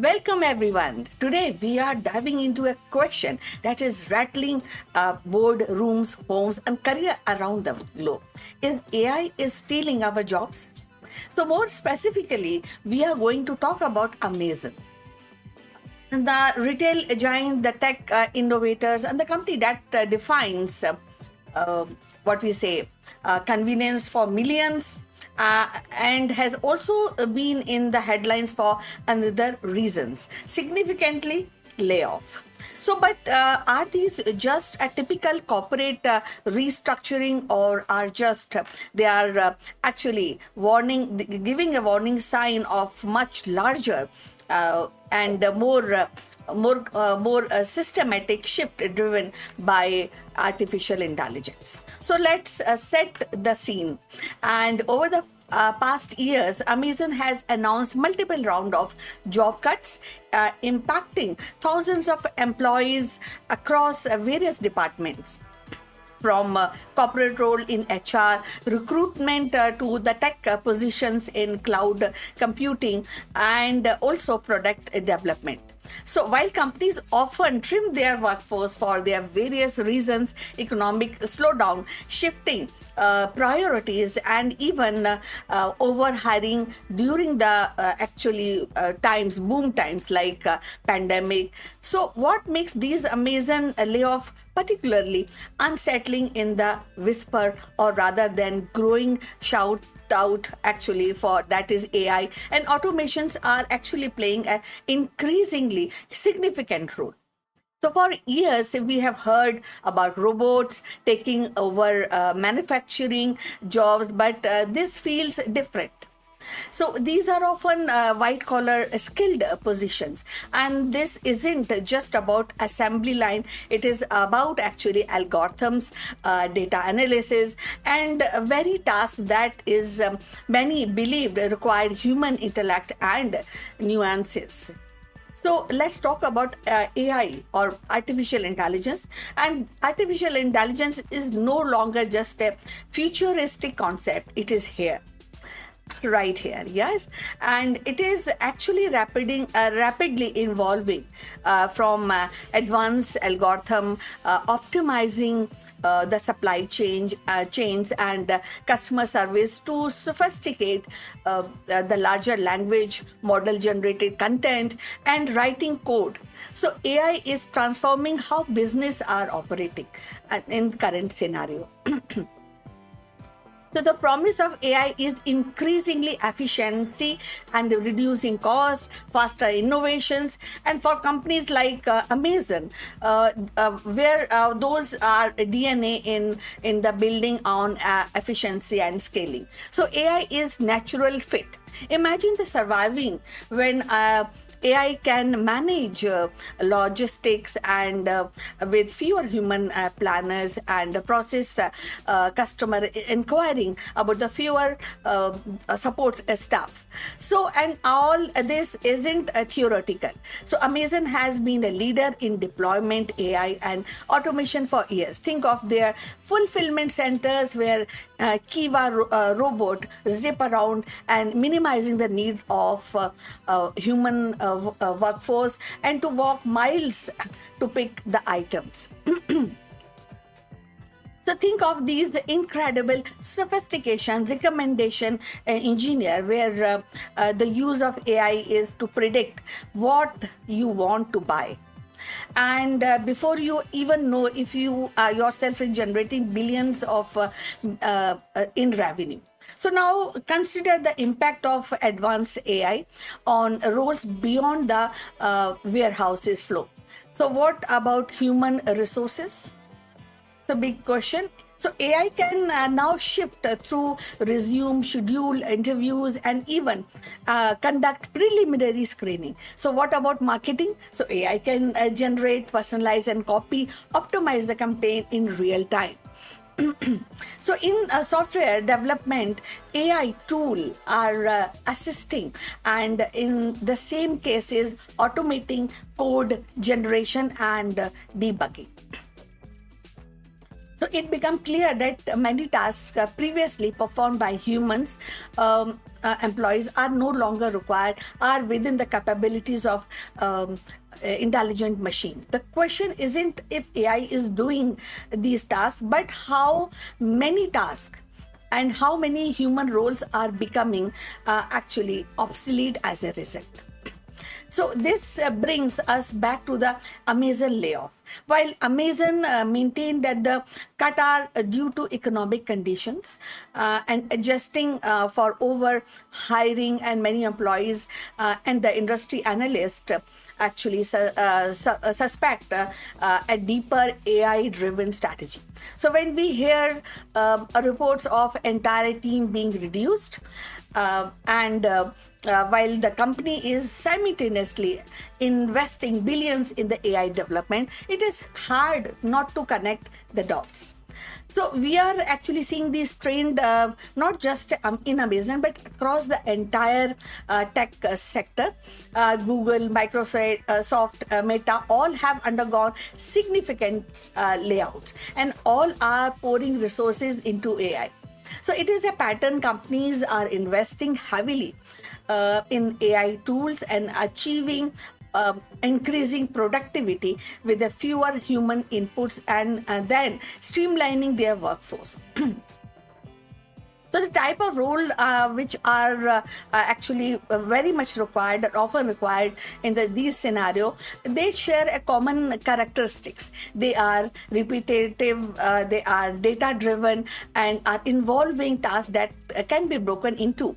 Welcome everyone. Today we are diving into a question that is rattling boardrooms, homes, and career around the globe. Is AI stealing our jobs? So more specifically, we are going to talk about Amazon, the retail giant, the tech innovators, and the company that defines uh, what we say convenience for millions, and has also been in the headlines for another reasons, significantly layoff. So, but are these just a typical corporate restructuring, or are just they are actually warning, giving a warning sign of much larger and more systematic shift driven by artificial intelligence? So let's set the scene. And over the past years, Amazon has announced multiple round of job cuts, impacting thousands of employees across various departments, from corporate role in HR, recruitment to the tech positions in cloud computing, and also product development. So while companies often trim their workforce for their various reasons, economic slowdown, shifting priorities, and even over hiring during the boom times like pandemic. So what makes these Amazon layoff particularly unsettling in the whisper, or rather than growing shout out actually for that is AI and automations are actually playing an increasingly significant role. So for years, we have heard about robots taking over manufacturing jobs, but this feels different. So these are often white collar skilled positions, and this isn't just about assembly line. It is about actually algorithms, data analysis, and very tasks that is many believed required human intellect and nuances. So let's talk about AI, or artificial intelligence. And artificial intelligence is no longer just a futuristic concept, it is here, right here, yes. And it is actually rapidly evolving, from advanced algorithm optimizing the supply chains and customer service, to sophisticate the larger language model generated content and writing code. So AI is transforming how business are operating in current scenario. So the promise of AI is increasingly efficiency and reducing costs, faster innovations, and for companies like Amazon, where those are DNA in the building on efficiency and scaling. So AI is natural fit. Imagine the surviving when AI can manage logistics and with fewer human planners, and process customer inquiring about the fewer support staff. So, and all this isn't theoretical. So Amazon has been a leader in deployment AI and automation for years. Think of their fulfillment centers where Kiva robot zip around and minimizing the need of human workforce and to walk miles to pick the items. So think of these the incredible sophistication recommendation engineer, where the use of AI is to predict what you want to buy, and before you even know if you yourself is generating billions of in revenue. So now consider the impact of advanced AI on roles beyond the warehouses flow. So what about human resources? It's a big question. So AI can now shift through resume, schedule interviews, and even conduct preliminary screening. So what about marketing? So AI can generate, personalize, and copy, optimize the campaign in real time. So in software development, AI tool are assisting, and in the same cases automating code generation and debugging. So it became clear that many tasks previously performed by humans, employees, are no longer required, are within the capabilities of intelligent machine. The question isn't if AI is doing these tasks, but how many tasks and how many human roles are becoming actually obsolete as a result. So this brings us back to the Amazon layoff. While Amazon maintained that the cut are due to economic conditions and adjusting for over hiring and many employees, and the industry analyst actually suspect a deeper AI driven strategy. So when we hear reports of entire team being reduced, and while the company is simultaneously investing billions in the AI development, it is hard not to connect the dots. So we are actually seeing this trend not just in Amazon but across the entire tech sector. Google, Microsoft, Meta all have undergone significant layouts, and all are pouring resources into AI. So it is a pattern. Companies are investing heavily in AI tools and achieving increasing productivity with the fewer human inputs, and then streamlining their workforce. So the type of role which are actually very much required, or often required in these scenario, they share a common characteristics. They are repetitive, they are data driven, and are involving tasks that can be broken into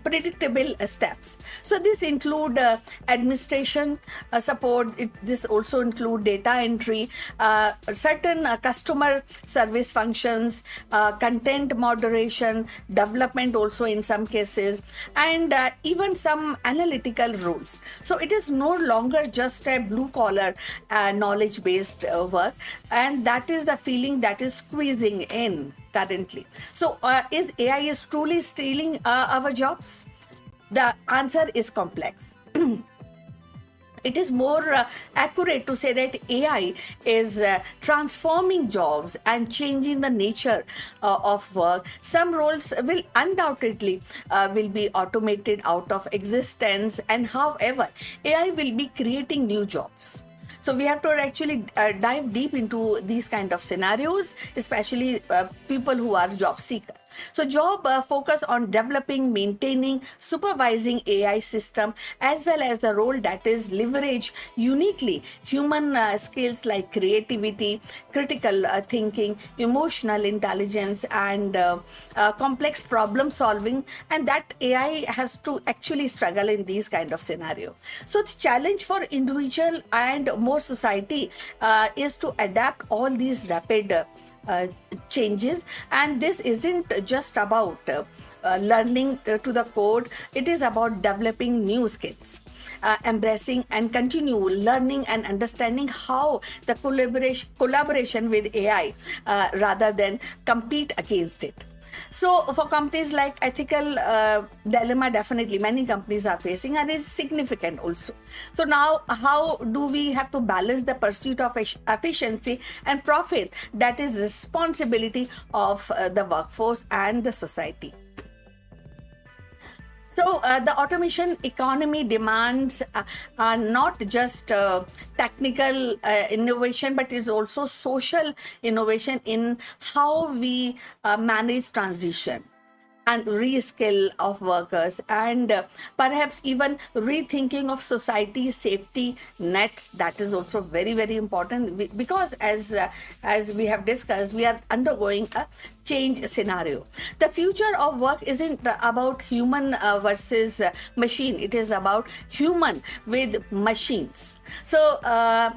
predictable steps. So this include administration support. This also include data entry, certain customer service functions, content moderation, development also in some cases, and even some analytical roles. So it is no longer just a blue collar knowledge based work, and that is the feeling that is squeezing in currently. So is AI is truly stealing our jobs? The answer is complex. It is more accurate to say that AI is transforming jobs and changing the nature of work. Some roles will undoubtedly will be automated out of existence, and however, AI will be creating new jobs. So we have to actually dive deep into these kind of scenarios, especially people who are job seekers. So job focus on developing, maintaining, supervising AI system, as well as the role that is leverage uniquely human skills like creativity, critical thinking, emotional intelligence, and complex problem solving, and that AI has to actually struggle in these kind of scenario. So the challenge for individual and more society is to adapt all these rapid changes, and this isn't just about learning to the code. It is about developing new skills, embracing and continue learning and understanding how the collaboration with AI rather than compete against it. So for companies, like ethical dilemma definitely many companies are facing, and is significant also. So now how do we have to balance the pursuit of efficiency and profit, that is responsibility of the workforce and the society. So the automation economy demands are not just technical innovation, but is also social innovation in how we manage transition and reskill of workers, and perhaps even rethinking of society safety nets. That is also very, very important, because as we have discussed, we are undergoing a change scenario. The future of work isn't about human versus machine. It is about human with machines. So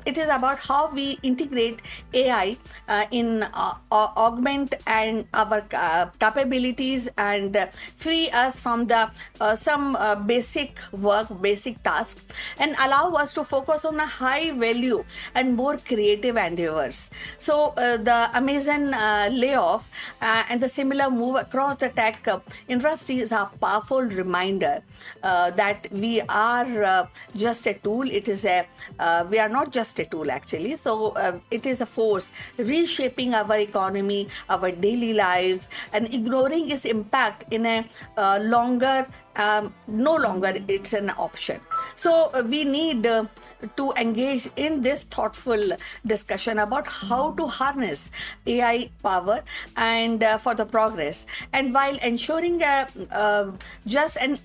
it is about how we integrate AI in augment and our capabilities, and and free us from the some basic work, basic tasks, and allow us to focus on a high value and more creative endeavors. So the Amazon layoff and the similar move across the tech industry is a powerful reminder that we are just a tool. It is a we are not just a tool actually. So it is a force reshaping our economy, our daily lives, and ignoring its impact in a longer no longer it's an option. So we need to engage in this thoughtful discussion about how to harness AI power and for the progress, and while ensuring just an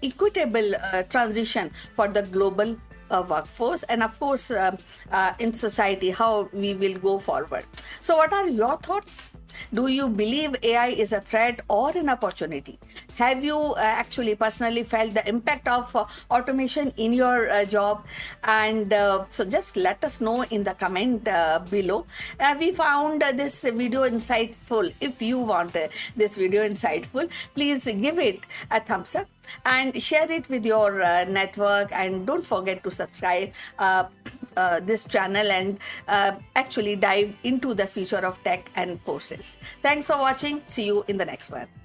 equitable transition for the global workforce, and of course in society, how we will go forward. So what are your thoughts? Do you believe AI is a threat or an opportunity? Have you actually personally felt the impact of automation in your job? And so just let us know in the comment below. We found this video insightful. If you want this video insightful, please give it a thumbs up and share it with your network, and don't forget to subscribe this channel and actually dive into the future of tech and forces. Thanks for watching. See you in the next one.